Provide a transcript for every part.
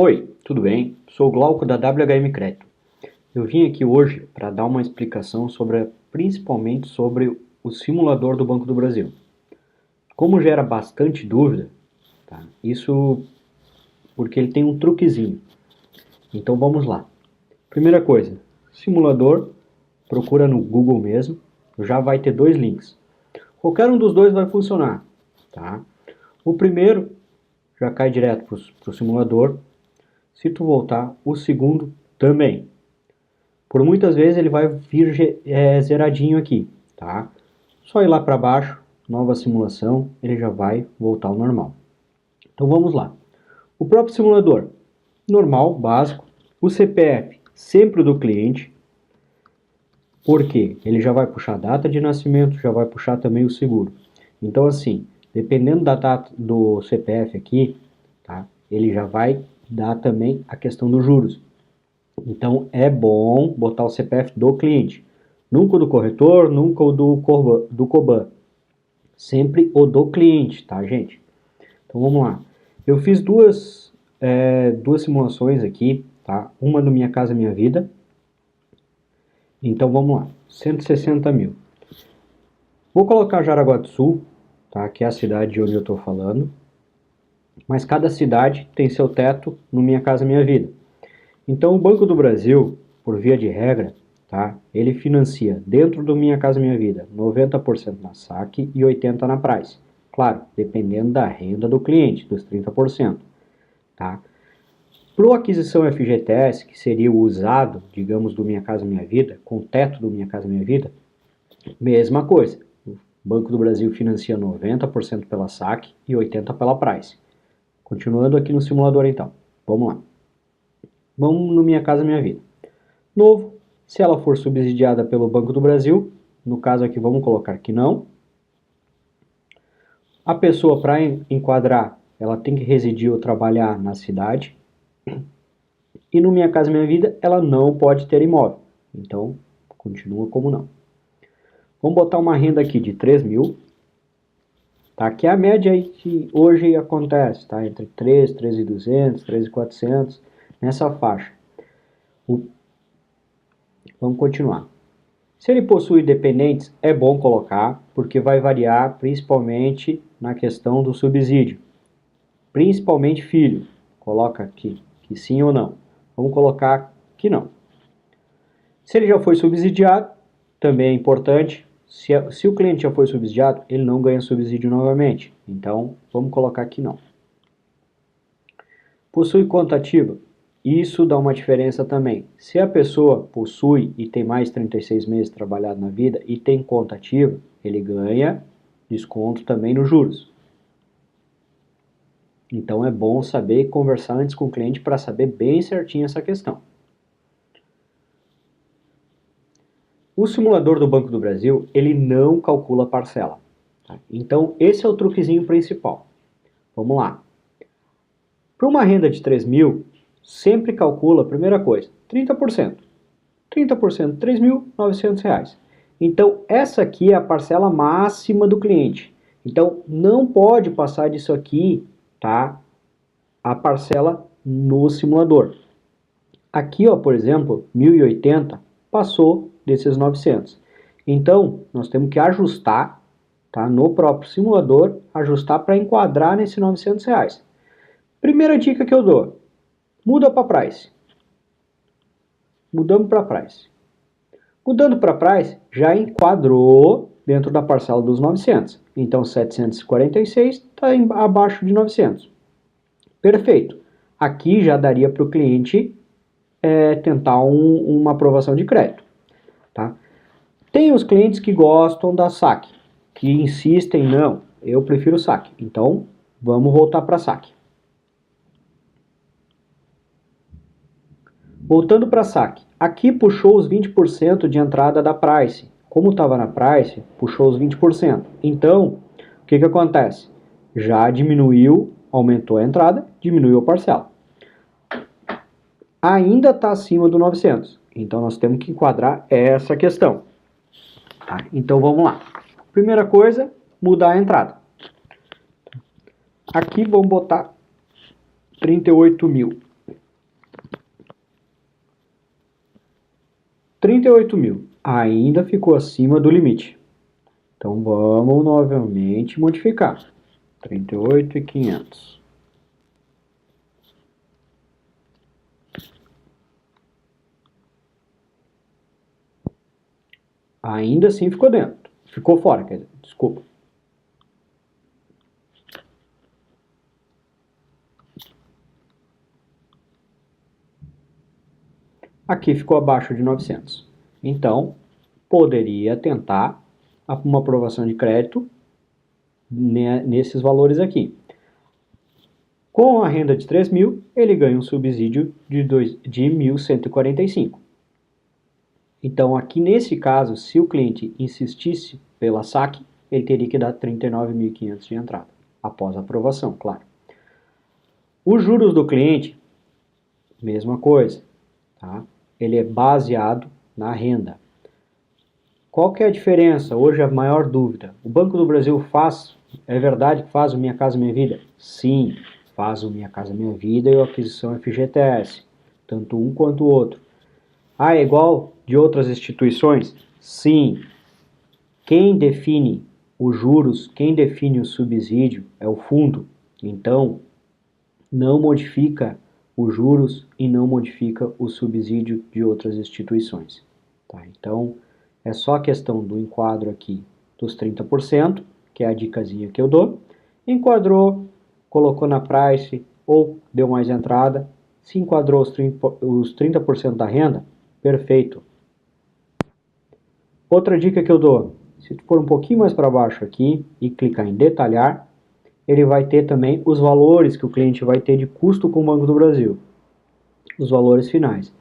Oi, tudo bem? Sou o Glauco da WHM Crédito. Eu vim aqui hoje para dar uma explicação principalmente sobre o simulador do Banco do Brasil. Como gera bastante dúvida, tá? Isso porque ele tem um truquezinho. Então vamos lá. Primeira coisa, simulador, procura no Google mesmo, já vai ter dois links. Qualquer um dos dois vai funcionar, tá? O primeiro já cai direto para o simulador. Se tu voltar, o segundo também. Por muitas vezes ele vai vir zeradinho aqui, tá? Só ir lá para baixo, nova simulação, ele já vai voltar ao normal. Então vamos lá. O próprio simulador, normal, básico. O CPF, sempre o do cliente. Por quê? Ele já vai puxar a data de nascimento, já vai puxar também o seguro. Então assim, dependendo da data do CPF aqui, tá? Ele já vai dar também a questão dos juros. Então é bom botar o CPF do cliente. Nunca o do corretor, nunca o do Coban. Sempre o do cliente, tá, gente? Então vamos lá. Eu fiz duas simulações aqui, tá? Uma no Minha Casa Minha Vida. Então vamos lá. 160 mil. Vou colocar Jaraguá do Sul, tá? Que é a cidade onde eu estou falando. Mas cada cidade tem seu teto no Minha Casa Minha Vida. Então o Banco do Brasil, por via de regra, tá? Ele financia dentro do Minha Casa Minha Vida 90% na saque e 80% na price. Claro, dependendo da renda do cliente, dos 30%. Tá? Para a aquisição FGTS, que seria o usado, digamos, do Minha Casa Minha Vida, com o teto do Minha Casa Minha Vida, mesma coisa. O Banco do Brasil financia 90% pela saque e 80% pela price. Continuando aqui no simulador então. Vamos lá. Vamos no Minha Casa Minha Vida. Novo, se ela for subsidiada pelo Banco do Brasil, no caso aqui vamos colocar que não. A pessoa, para enquadrar, ela tem que residir ou trabalhar na cidade. E no Minha Casa Minha Vida, ela não pode ter imóvel. Então, continua como não. Vamos botar uma renda aqui de 3 mil. Tá? Que é a média aí que hoje acontece. Tá? Entre 3, 3.200, 3.400, nessa faixa. Vamos continuar. Se ele possui dependentes, é bom colocar, porque vai variar principalmente na questão do subsídio. Principalmente filho. Coloca aqui que sim ou não. Vamos colocar que não. Se ele já foi subsidiado, também é importante. Se o cliente já foi subsidiado, ele não ganha subsídio novamente. Então, vamos colocar que não. Possui conta ativa? Isso dá uma diferença também. Se a pessoa possui e tem mais de 36 meses trabalhado na vida e tem conta ativa, ele ganha desconto também nos juros. Então é bom saber conversar antes com o cliente para saber bem certinho essa questão. O simulador do Banco do Brasil, ele não calcula parcela. Tá? Então esse é o truquezinho principal. Vamos lá. Para uma renda de 3 mil, sempre calcula, primeira coisa, 30%. 30% de R$ 3.900. Então, essa aqui é a parcela máxima do cliente. Então, não pode passar disso aqui, tá? A parcela no simulador. Aqui, ó, por exemplo, 1.080 passou desses 900. Então, nós temos que ajustar, tá? No próprio simulador, ajustar para enquadrar nesses R$ 900. Primeira dica que eu dou, muda para price. Mudamos para price. Mudando para price, já enquadrou dentro da parcela dos 900. Então, 746 está abaixo de 900. Perfeito. Aqui já daria para o cliente tentar uma aprovação de crédito. Tá? Tem os clientes que gostam da saque, que insistem, não, eu prefiro saque. Então, vamos voltar para saque. Voltando para saque, aqui puxou os 20% de entrada da price. Como estava na price, puxou os 20%. Então, o que acontece? Já diminuiu, aumentou a entrada, diminuiu a parcela. Ainda está acima do 900. Então, nós temos que enquadrar essa questão. Tá? Então, vamos lá. Primeira coisa, mudar a entrada. Aqui vamos botar 38 mil. 38 mil. Ainda ficou acima do limite. Então vamos novamente modificar. 38.500. Ainda assim ficou dentro. Ficou fora, quer dizer, desculpa. Aqui ficou abaixo de 900. Então, poderia tentar uma aprovação de crédito nesses valores aqui. Com a renda de 3 mil, ele ganha um subsídio de 1.145. Então, aqui nesse caso, se o cliente insistisse pela saque, ele teria que dar 39.500 de entrada, após a aprovação, claro. Os juros do cliente, mesma coisa, tá? Ele é baseado na renda. Qual que é a diferença? Hoje a maior dúvida. O Banco do Brasil faz, é verdade que faz o Minha Casa Minha Vida? Sim, faz o Minha Casa Minha Vida e a aquisição FGTS, tanto um quanto o outro. Ah, é igual de outras instituições? Sim. Quem define os juros, quem define o subsídio é o fundo. Então, não modifica os juros e não modifica o subsídio de outras instituições. Tá? Então, é só a questão do enquadro aqui dos 30%, que é a dicasinha que eu dou. Enquadrou, colocou na price ou deu mais entrada. Se enquadrou os 30% da renda, perfeito. Outra dica que eu dou, se tu for um pouquinho mais para baixo aqui e clicar em detalhar, ele vai ter também os valores que o cliente vai ter de custo com o Banco do Brasil, os valores finais.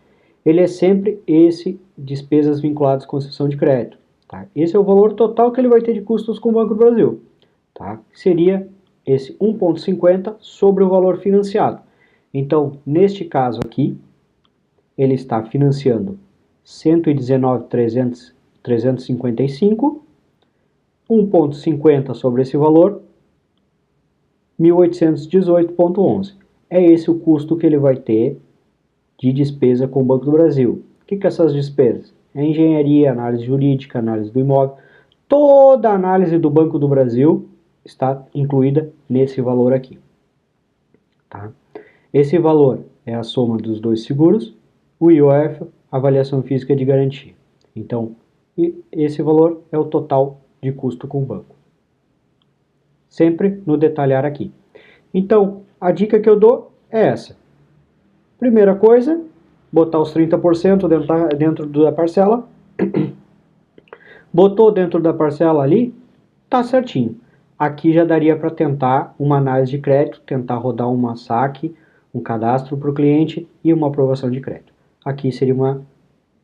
Ele é sempre esse, despesas vinculadas à concessão de crédito. Tá? Esse é o valor total que ele vai ter de custos com o Banco do Brasil. Tá? Seria esse 1,50 sobre o valor financiado. Então, neste caso aqui, ele está financiando 119.355, 1,50 sobre esse valor, 1.818,11. É esse o custo que ele vai ter de despesa com o Banco do Brasil. O que são essas despesas? É engenharia, análise jurídica, análise do imóvel. Toda a análise do Banco do Brasil está incluída nesse valor aqui. Tá? Esse valor é a soma dos dois seguros, o IOF, avaliação física de garantia. Então, esse valor é o total de custo com o banco. Sempre no detalhar aqui. Então, a dica que eu dou é essa. Primeira coisa, botar os 30% dentro da parcela. Botou dentro da parcela ali, tá certinho. Aqui já daria para tentar uma análise de crédito, tentar rodar uma saque, um cadastro para o cliente e uma aprovação de crédito. Aqui seria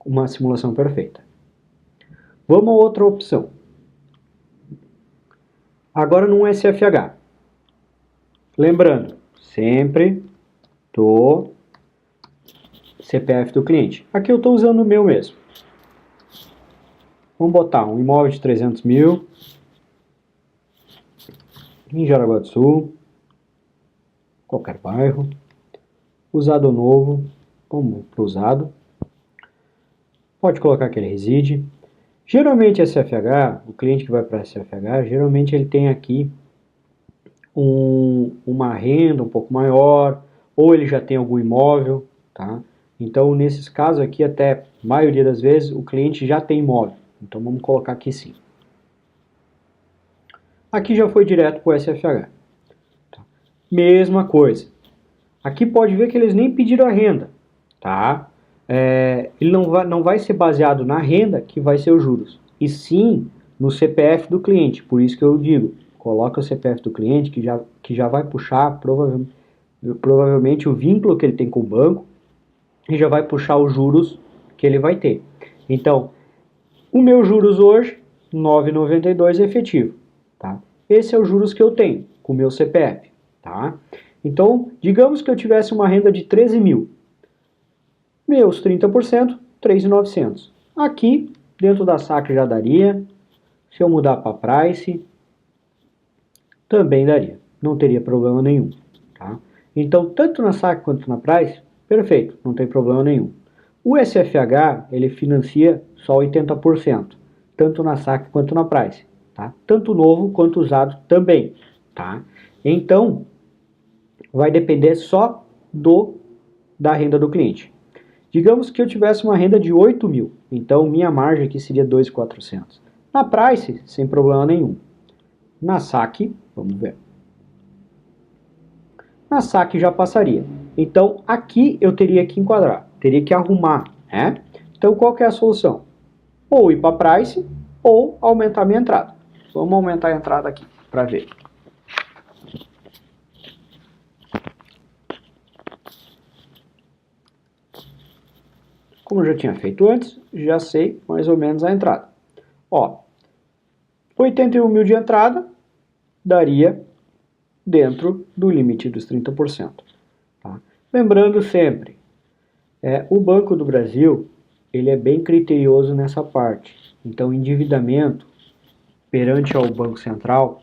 uma simulação perfeita. Vamos a outra opção. Agora no SFH. Lembrando, sempre do CPF do cliente. Aqui eu estou usando o meu mesmo. Vamos botar um imóvel de 300 mil em Jaraguá do Sul, qualquer bairro. Usado novo, vamos para usado. Pode colocar que ele reside. Geralmente SFH, o cliente que vai para SFH, geralmente ele tem aqui uma renda um pouco maior, ou ele já tem algum imóvel, tá? Então, nesses casos aqui, até a maioria das vezes, o cliente já tem imóvel. Então, vamos colocar aqui sim. Aqui já foi direto para o SFH. Tá? Mesma coisa. Aqui pode ver que eles nem pediram a renda, tá? Ele não vai ser baseado na renda que vai ser os juros, e sim no CPF do cliente. Por isso que eu digo, coloca o CPF do cliente que já vai puxar provavelmente o vínculo que ele tem com o banco e já vai puxar os juros que ele vai ter. Então, o meu juros hoje, 9,92 efetivo, tá? Esse é o juros que eu tenho com o meu CPF, tá? Então, digamos que eu tivesse uma renda de 13 mil. Meus 30%, 3.900. Aqui, dentro da saque já daria. Se eu mudar para price, também daria. Não teria problema nenhum. Tá? Então, tanto na saque quanto na price, perfeito, não tem problema nenhum. O SFH, ele financia só 80%, tanto na saque quanto na price, tá? Tanto novo quanto usado também, tá? Então, vai depender só da renda do cliente. Digamos que eu tivesse uma renda de 8 mil, então minha margem aqui seria 2.400. Na price, sem problema nenhum. Na saque, vamos ver. Na saque já passaria. Então, aqui eu teria que enquadrar, teria que arrumar, né? Então, qual que é a solução? Ou ir para price, ou aumentar minha entrada. Vamos aumentar a entrada aqui, para ver. Como eu já tinha feito antes, já sei mais ou menos a entrada. Ó, 81 mil de entrada daria dentro do limite dos 30%. Tá? Lembrando sempre, o Banco do Brasil ele é bem criterioso nessa parte. Então, endividamento perante ao Banco Central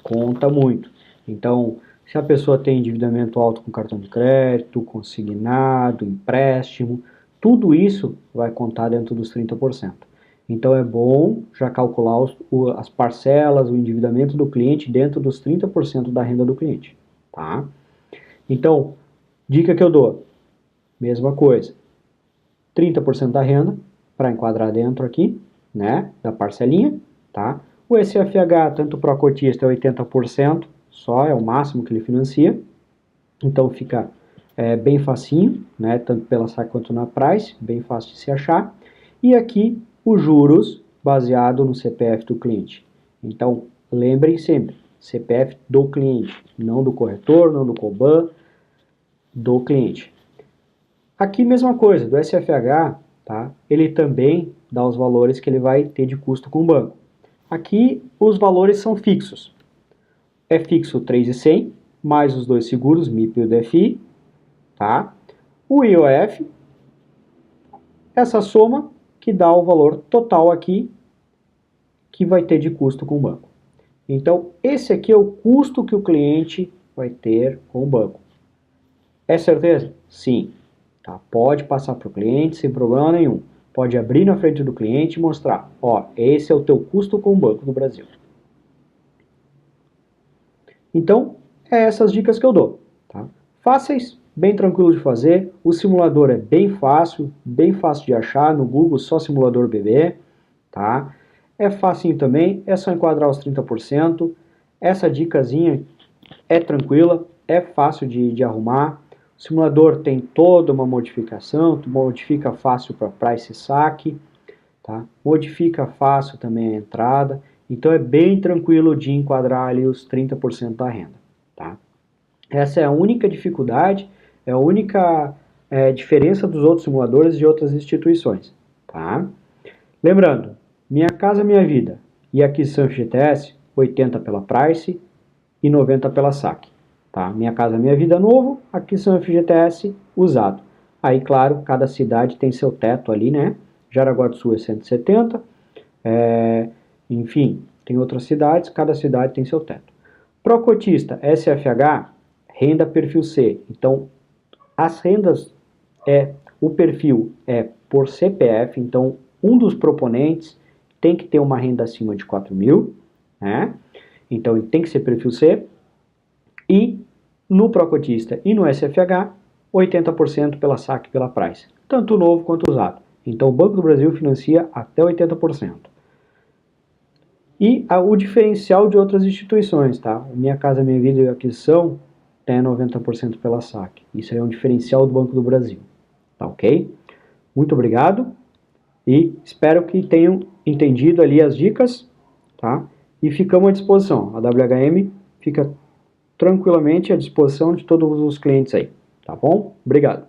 conta muito. Então, se a pessoa tem endividamento alto com cartão de crédito, consignado, empréstimo, tudo isso vai contar dentro dos 30%. Então é bom já calcular as parcelas, o endividamento do cliente dentro dos 30% da renda do cliente. Tá? Então, dica que eu dou, mesma coisa, 30% da renda, para enquadrar dentro aqui, né, da parcelinha, tá? O SFH, tanto para o cotista, é 80%, só é o máximo que ele financia, então fica bem facinho, né, tanto pela saque quanto na price, bem fácil de se achar. E aqui, os juros baseado no CPF do cliente. Então, lembrem sempre, CPF do cliente, não do corretor, não do Coban, do cliente. Aqui, mesma coisa, do SFH, tá? Ele também dá os valores que ele vai ter de custo com o banco. Aqui, os valores são fixos. É fixo 3.100, mais os dois seguros, MIP e o DFI, tá? O IOF, essa soma que dá o valor total aqui que vai ter de custo com o banco. Então, esse aqui é o custo que o cliente vai ter com o banco. É certeza? Sim. Tá? Pode passar para o cliente sem problema nenhum. Pode abrir na frente do cliente e mostrar, ó, esse é o teu custo com o Banco do Brasil. Então, é essas dicas que eu dou. Tá? Fáceis, bem tranquilo de fazer. O simulador é bem fácil de achar. No Google, só simulador BB. Tá? É facinho também, é só enquadrar os 30%. Essa dicasinha é tranquila, é fácil de arrumar. O simulador tem toda uma modificação, tu modifica fácil para price saque, tá? Modifica fácil também a entrada. Então é bem tranquilo de enquadrar ali os 30% da renda. Tá? Essa é a única dificuldade, é a única diferença dos outros simuladores de outras instituições. Tá? Lembrando, Minha Casa Minha Vida e aquisição FGTS, 80 pela price e 90 pela saque. Tá? Minha Casa Minha Vida novo, aquisição FGTS usado. Aí, claro, cada cidade tem seu teto ali, né? Jaraguá do Sul é 170, enfim, tem outras cidades, cada cidade tem seu teto. Procotista, SFH, renda perfil C. Então, as rendas, o perfil é por CPF, então um dos proponentes tem que ter uma renda acima de 4 mil, né? Então ele tem que ser perfil C. E no Procotista e no SFH, 80% pela saque e pela price, tanto novo quanto usado. Então o Banco do Brasil financia até 80%. E o diferencial de outras instituições, tá? Minha Casa Minha Vida e Aquisição tem 90% pela saque. Isso é um diferencial do Banco do Brasil. Tá ok? Muito obrigado e espero que tenham entendido ali as dicas, tá? E ficamos à disposição. A WHM fica tranquilamente à disposição de todos os clientes aí. Tá bom? Obrigado.